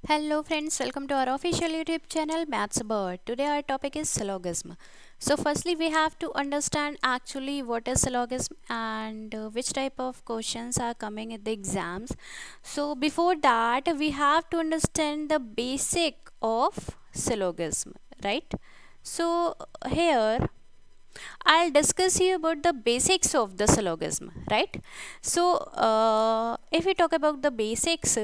Hello friends, welcome to our official YouTube channel Maths Bird. Today our topic is syllogism. So firstly we have to understand actually what is syllogism and which type of questions are coming in the exams. So before that we have to understand the basic of syllogism, right? So here I'll discuss you about the basics of the syllogism, right? So if we talk about the basics,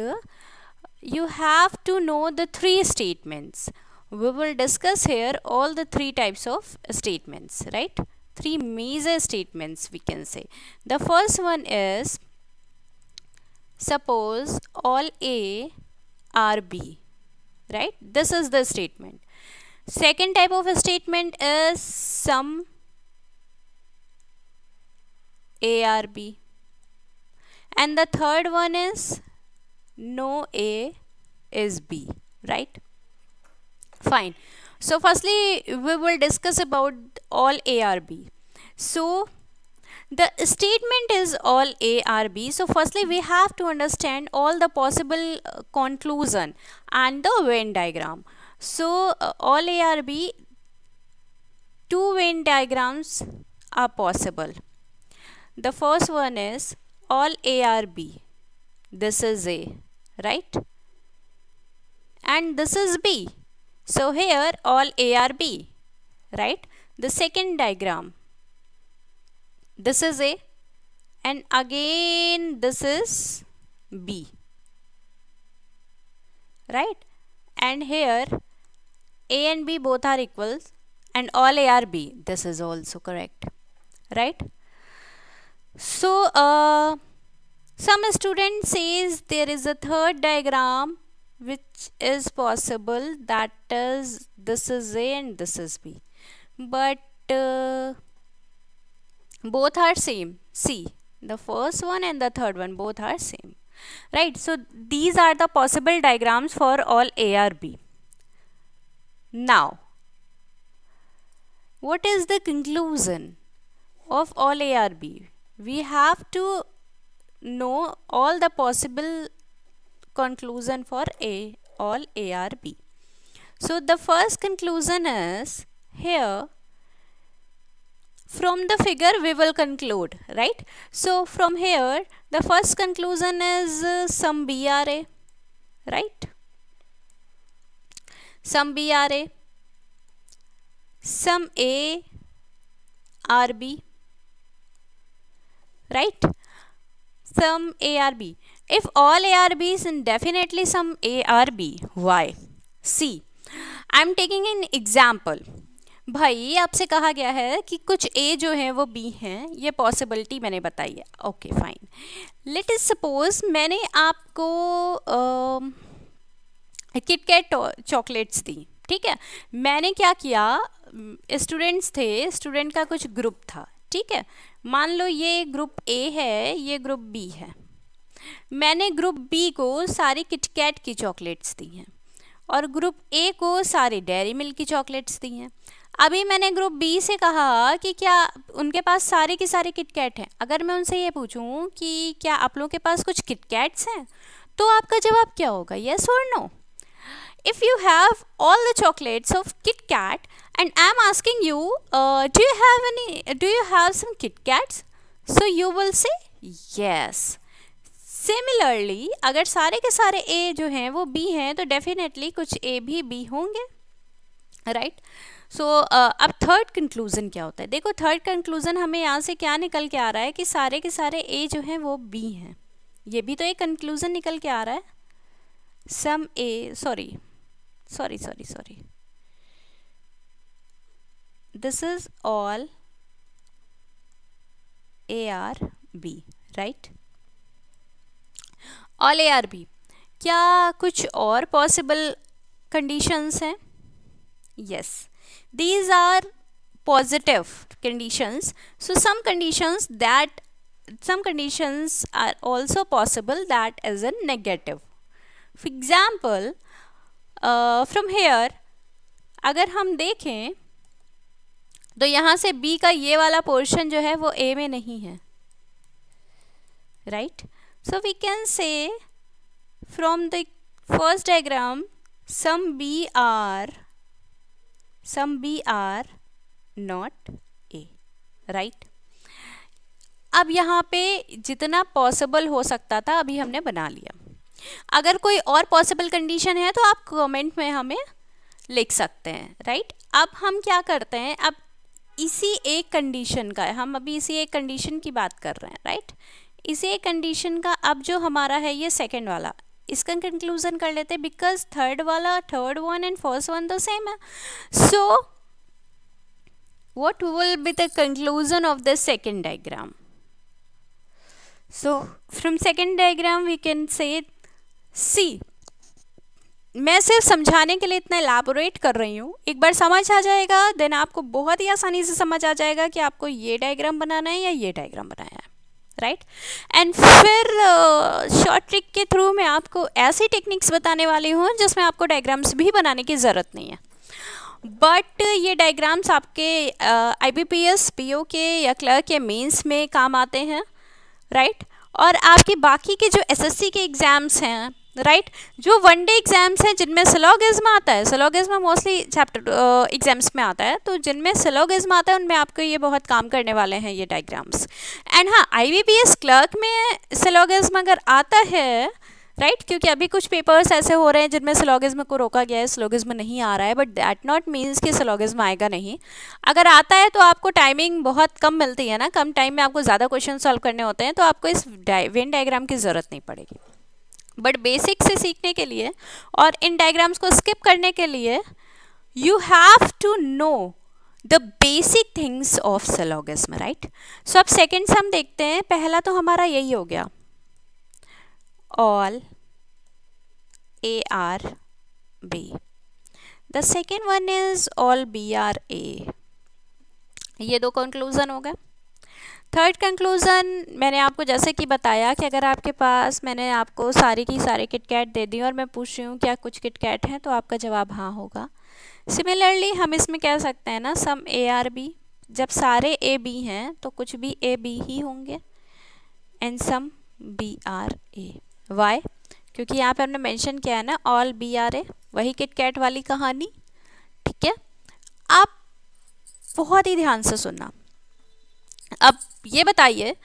you have to know the three statements. We will discuss here all the three types of statements, right? Three major statements we can say. The first one is suppose all A are B, right? This is the statement. Second type of a statement is some A are B. And the third one is no A is B, right? Fine. So firstly we will discuss about all A are B. So the statement is all A are B. So firstly we have to understand all the possible conclusion and the Venn diagram. So all A are B, two Venn diagrams are possible. The first one is all A are B. This is A, right? And this is B. So here all A are B, right? The second diagram, this is A and again this is B, right? And here A and B both are equal and all A are B. This is also correct, right? So some student says there is a third diagram which is possible, that is this is A and this is B, but both are same. See, the first one and the third one both are same, right? So these are the possible diagrams for all A or B. Now what is the conclusion of all A or B? We have to know all the possible conclusion for all A or B. So the first conclusion is here, from the figure we will conclude, right? So from here the first conclusion is some B are A, right? Some B are A, some A are B, right? Some A are B. If all A are B, then definitely some A are B. Why? See, I am taking an example. भाई आपसे कहा गया है कि कुछ ए जो है वो बी हैं, ये पॉसिबिलिटी मैंने बताई है. Okay fine. Let is suppose मैंने आपको किटकैट चॉकलेट्स दी, ठीक है. मैंने क्या किया, स्टूडेंट्स थे, स्टूडेंट का कुछ ग्रुप था, ठीक है. मान लो ये ग्रुप ए है, ये ग्रुप बी है. मैंने ग्रुप बी को सारी किटकैट की चॉकलेट्स दी हैं और ग्रुप ए को सारी डेयरी मिल्क की चॉकलेट्स दी हैं. अभी मैंने ग्रुप बी से कहा कि क्या उनके पास सारे की सारी किटकैट हैं. अगर मैं उनसे ये पूछूं कि क्या आप लोगों के पास कुछ किटकैट्स हैं, तो आपका जवाब क्या होगा, यस और no? If you have all the chocolates of Kit Kat and I'm asking you, do you have some Kit Kats? So you will say yes. Similarly, अगर सारे के सारे A जो हैं वो B हैं, तो definitely कुछ A भी B होंगे, right? So अब थर्ड कंक्लूजन क्या होता है? देखो थर्ड कंक्लूजन हमें यहाँ से क्या निकल के आ रहा है कि सारे के सारे A जो हैं वो B हैं. ये भी तो एक कंक्लूजन निकल के आ रहा है. Some A, sorry. This is all A are B, right? All A are B. क्या कुछ और possible conditions हैं? Yes. These are positive conditions. So some conditions are also possible that is a negative. For example, from here अगर हम देखें तो यहाँ से B का ये वाला पोर्शन जो है वो A में नहीं है, right? So we can say from first diagram some B are not A, right. अब यहाँ पे जितना पॉसिबल हो सकता था अभी हमने बना लिया। अगर कोई और पॉसिबल कंडीशन है तो आप कमेंट में हमें लिख सकते हैं, राइट। अब हम क्या करते हैं, अब इसी एक कंडीशन का, हम अभी इसी एक कंडीशन की बात कर रहे हैं, राइट। इसी एक कंडीशन का अब जो हमारा है ये सेकंड वाला, इसका कंक्लूजन कर लेते हैं, because third one and first one तो सेम है। So what will be the conclusion of the second diagram? So from second diagram we can say, C, मैं सिर्फ समझाने के लिए इतना एलाबोरेट कर रही हूँ, एक बार समझ आ जाएगा देन आपको बहुत ही आसानी से समझ आ जाएगा कि आपको ये डायग्राम बनाना है या ये डायग्राम बनाना है, राइट। एंड फिर शॉर्ट ट्रिक के थ्रू मैं आपको ऐसी टेक्निक्स बताने वाली हूँ जिसमें आपको डायग्राम्स भी बनाने की ज़रूरत नहीं है, बट ये डायग्राम्स आपके IBPS PO के या क्लर्क के मेंस में काम आते हैं, राइट। और आपके बाकी के जो SSC के एग्ज़ाम्स हैं, राइट, जो वनडे एग्जाम्स हैं जिनमें सिलोगिज्म आता है, सिलोगिज्म मोस्टली चैप्टर एग्जाम्स में आता है, तो जिनमें सिलोगिज्म आता है उनमें आपको ये बहुत काम करने वाले हैं ये डायग्राम्स। एंड हाँ, IBPS क्लर्क में सिलोगिज्म अगर आता है, राइट, क्योंकि अभी कुछ पेपर्स ऐसे हो रहे हैं जिनमें सिलोगिज्म को रोका गया है, सिलोगिज्म नहीं आ रहा है, बट दैट नॉट मीन्स कि सिलोगिज्म आएगा नहीं। अगर आता है तो आपको टाइमिंग बहुत कम मिलती है ना, कम टाइम में आपको ज़्यादा क्वेश्चन सॉल्व करने होते हैं, तो आपको इस वेन डायग्राम की ज़रूरत नहीं पड़ेगी। बट बेसिक से सीखने के लिए और इन डायग्राम्स को स्किप करने के लिए you have to know the basic things of syllogism, right. So अब सेकेंड सम देखते हैं। पहला तो हमारा यही हो गया, all ARB। The second one is all BRA। ये दो कंक्लूजन हो गए। थर्ड कंक्लूज़न मैंने आपको जैसे कि बताया कि अगर आपके पास, मैंने आपको सारी की सारी किटकैट दे दी और मैं पूछ रही हूँ क्या कुछ किटकैट हैं, तो आपका जवाब हाँ होगा। सिमिलरली हम इसमें कह सकते हैं ना, सम ARB, जब सारे AB हैं तो कुछ भी AB ही होंगे, एंड सम BRA। वाई? क्योंकि यहाँ पे हमने मेंशन किया है ना ऑल BRA, वही किटकैट वाली कहानी, ठीक है। आप बहुत ही ध्यान से सुनना। अब ये बताइए,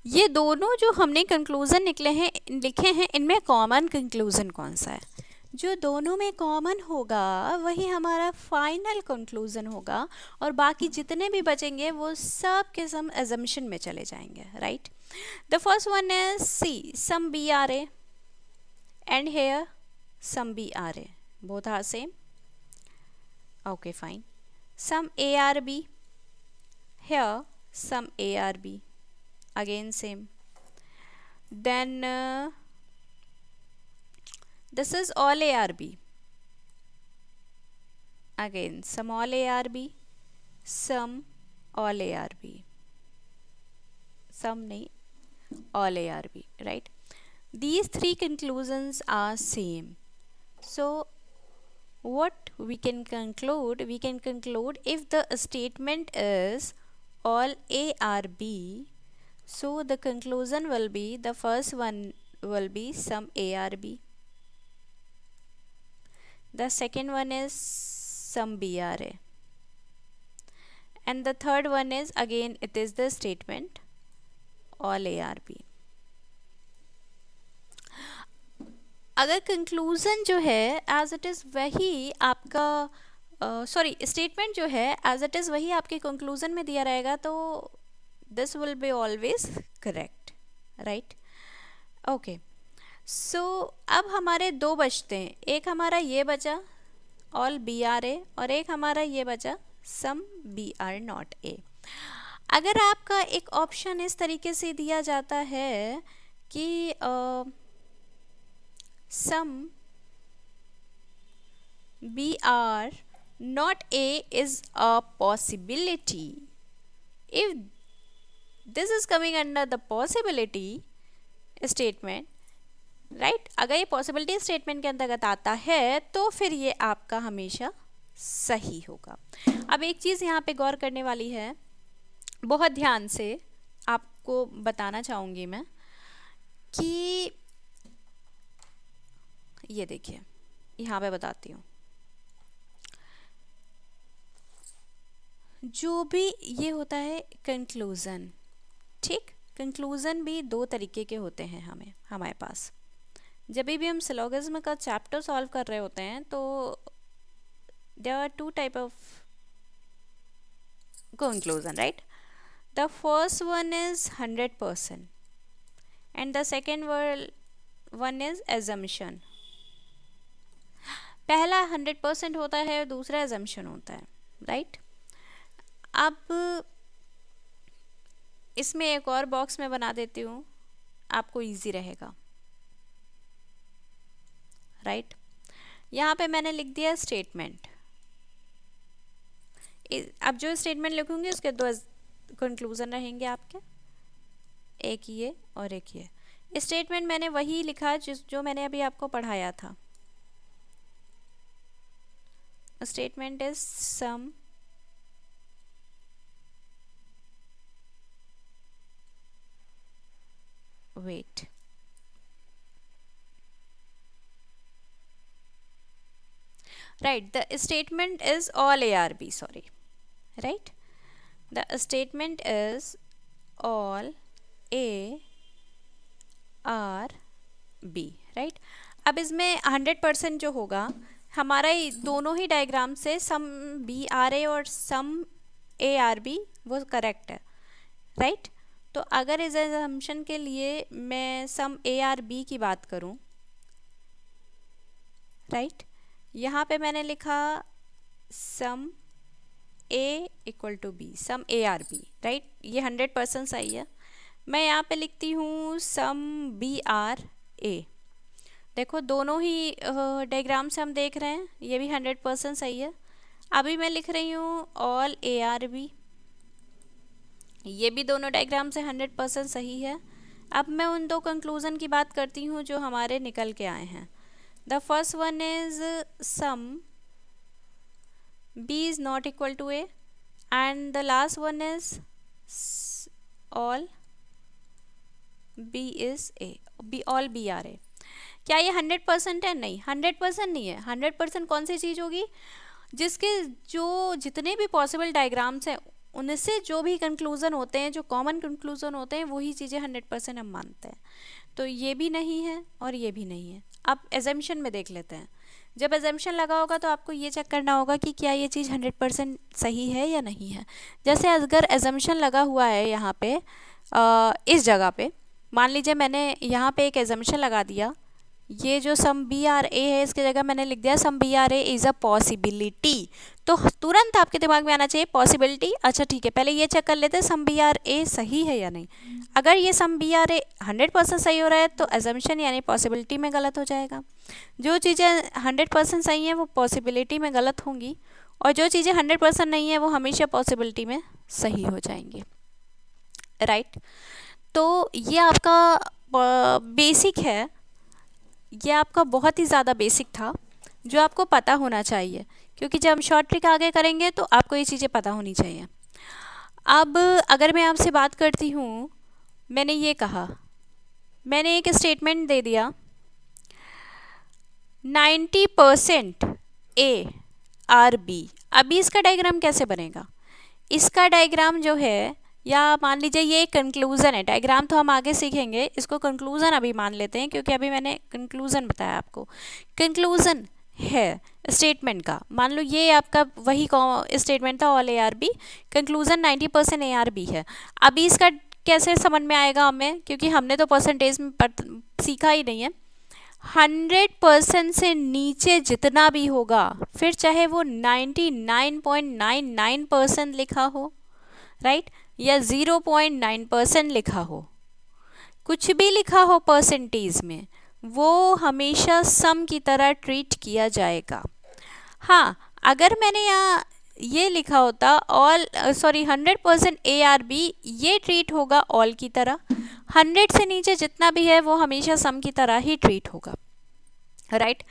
ये दोनों जो हमने कंक्लूज़न लिखे हैं इनमें कॉमन कंक्लूज़न कौन सा है? जो दोनों में कॉमन होगा वही हमारा फाइनल कंक्लूज़न होगा, और बाकी जितने भी बचेंगे वो सब के सब अजम्पशन में चले जाएंगे, right. The first one is C, some BRA and here some BRA, both are same, okay fine. Some ARB, here some ARB, again same. Then this is all ARB, again some all ARB, some all ARB, some nahi, all ARB, right. These three conclusions are same. So what we can conclude? We can conclude if the statement is all ARB, so the conclusion will be, the first one will be some ARB, the second one is some BRA, and the third one is again it is the statement all ARB। अगर conclusion जो है as it is वही आपका, statement जो है as it is वही आपके conclusion में दिया रहेगा, तो this will be always correct, right. Okay, so अब हमारे दो बचते हैं, एक हमारा ये बचा ऑल BRA और एक हमारा ये बचा सम BR0A। अगर आपका एक ऑप्शन इस तरीके से दिया जाता है कि सम BR0A is a possibility, if this is coming under the possibility statement, right, अगर ये possibility statement के अंतर्गत आता है तो फिर ये आपका हमेशा सही होगा। अब एक चीज़ यहाँ पे गौर करने वाली है, बहुत ध्यान से आपको बताना चाहूँगी मैं कि ये देखिए यहाँ पे बताती हूँ, जो भी ये होता है कंक्लूज़न, ठीक, कंक्लूज़न भी दो तरीके के होते हैं हमारे पास। जब भी हम सिलोगिज्म का चैप्टर सॉल्व कर रहे होते हैं तो there are two type of conclusion, right. The first one is 100% and the second one is assumption. पहला 100% होता है, दूसरा एजम्पशन होता है, राइट। अब इसमें एक और बॉक्स में बना देती हूँ, आपको इजी रहेगा, राइट। यहाँ पे मैंने लिख दिया स्टेटमेंट। अब जो स्टेटमेंट लिखूंगी उसके दो कंक्लूजन रहेंगे आपके, एक ये और एक ये। स्टेटमेंट मैंने वही लिखा जो मैंने अभी आपको पढ़ाया था। Statement is some wait, right, the statement is all ARB, sorry, right, the statement is all ARB, right। अब इसमें 100% जो होगा हमारा दोनों ही डायग्राम से सम BRA और सम ARB वो करेक्ट है, राइट। तो अगर इस असम्पशन के लिए मैं सम ARB की बात करूं, राइट, यहाँ पे मैंने लिखा some A equal to B, some ARB, right, ये 100% सही है। मैं यहाँ पे लिखती हूँ सम BRA। देखो दोनों ही डायग्राम से हम देख रहे हैं ये भी 100% सही है। अभी मैं लिख रही हूँ ऑल ARB, ये भी दोनों डायग्राम से 100% सही है। अब मैं उन दो कंक्लूज़न की बात करती हूँ जो हमारे निकल के आए हैं। The first one is sum B is not equal to A and the last one is all B is A, all B are A। क्या ये 100% है? नहीं, 100% नहीं है। 100% कौन सी चीज़ होगी? जिसके जो जितने भी पॉसिबल डायग्राम्स हैं उनसे जो भी कंक्लूज़न होते हैं, जो कॉमन कंक्लूज़न होते हैं, वही चीज़ें 100% हम मानते हैं। तो ये भी नहीं है और ये भी नहीं है। अब एजम्पशन में देख लेते हैं। जब एजम्पशन लगा होगा तो आपको ये चेक करना होगा कि क्या ये चीज़ 100% सही है या नहीं है। जैसे अगर एजम्पशन लगा हुआ है यहाँ पे इस जगह पे, मान लीजिए मैंने यहाँ पे एक एजम्पशन लगा दिया, ये जो सम BRA है इसकी जगह मैंने लिख दिया सम BRA इज़ अ पॉसिबिलिटी। तो तुरंत आपके दिमाग में आना चाहिए पॉसिबिलिटी। अच्छा ठीक है, पहले ये चेक कर लेते हैं सम BRA सही है या नहीं। अगर ये सम BRA 100% सही हो रहा है तो एजम्पशन यानी पॉसिबिलिटी में गलत हो जाएगा। जो चीज़ें 100% सही हैं वो पॉसिबिलिटी में गलत होंगी और जो चीज़ें 100% नहीं है वो हमेशा पॉसिबिलिटी में सही हो जाएंगी, राइट। तो ये आपका बेसिक है, ये आपका बहुत ही ज़्यादा बेसिक था जो आपको पता होना चाहिए, क्योंकि जब हम शॉर्ट ट्रिक आगे करेंगे तो आपको ये चीज़ें पता होनी चाहिए। अब अगर मैं आपसे बात करती हूँ, मैंने ये कहा, मैंने एक स्टेटमेंट दे दिया 90% ARB। अभी इसका डायग्राम कैसे बनेगा? इसका डायग्राम जो है, या मान लीजिए ये एक कंक्लूज़न है, डायग्राम तो हम आगे सीखेंगे, इसको कंक्लूज़न अभी मान लेते हैं क्योंकि अभी मैंने कंक्लूज़न बताया आपको। कंक्लूज़न है स्टेटमेंट का, मान लो ये आपका वही स्टेटमेंट था ऑल ARB, कंक्लूज़न 90% ARB है। अभी इसका कैसे समझ में आएगा हमें, क्योंकि हमने तो परसेंटेज में सीखा ही नहीं है। 100% से नीचे जितना भी होगा, फिर चाहे वो 99.99% लिखा हो, राइट, या 0.9% लिखा हो, कुछ भी लिखा हो परसेंटेज में, वो हमेशा सम की तरह ट्रीट किया जाएगा। हाँ, अगर मैंने यहाँ ये लिखा होता ऑल 100% ARB, ये ट्रीट होगा ऑल की तरह। 100 से नीचे जितना भी है वो हमेशा सम की तरह ही ट्रीट होगा, राइट।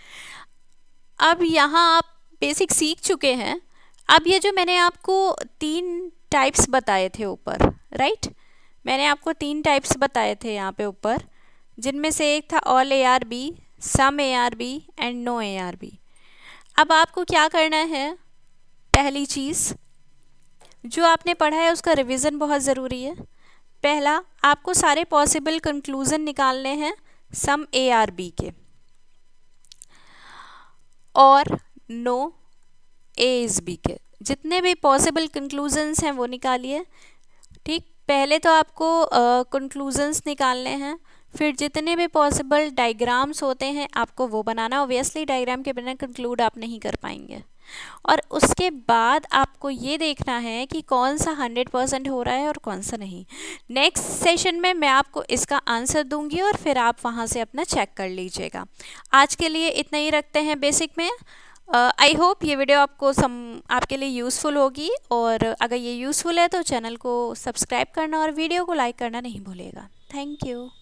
अब यहाँ आप बेसिक सीख चुके हैं। अब ये जो मैंने आपको 3 टाइप्स बताए थे ऊपर, राइट, मैंने आपको 3 टाइप्स बताए थे यहाँ पे ऊपर, जिनमें से एक था all ARB, some ARB and no ARB। अब आपको क्या करना है, पहली चीज़ जो आपने पढ़ा है उसका रिवीजन बहुत ज़रूरी है। पहला, आपको सारे पॉसिबल कंक्लूजन निकालने हैं सम ARB के, और नो ASB के। जितने भी पॉसिबल कंक्लूजन्स हैं वो निकालिए। ठीक, पहले तो आपको कंक्लूजन्स निकालने हैं, फिर जितने भी पॉसिबल डायग्राम्स होते हैं आपको वो बनाना। ऑब्वियसली डायग्राम के बिना कंक्लूड आप नहीं कर पाएंगे। और उसके बाद आपको ये देखना है कि कौन सा 100% हो रहा है और कौन सा नहीं। नेक्स्ट सेशन में मैं आपको इसका आंसर दूंगी और फिर आप वहाँ से अपना चेक कर लीजिएगा। आज के लिए इतना ही रखते हैं बेसिक में। आई होप ये वीडियो आपके लिए यूज़फुल होगी, और अगर ये यूज़फुल है तो चैनल को सब्सक्राइब करना और वीडियो को लाइक करना नहीं भूलिएगा। Thank you.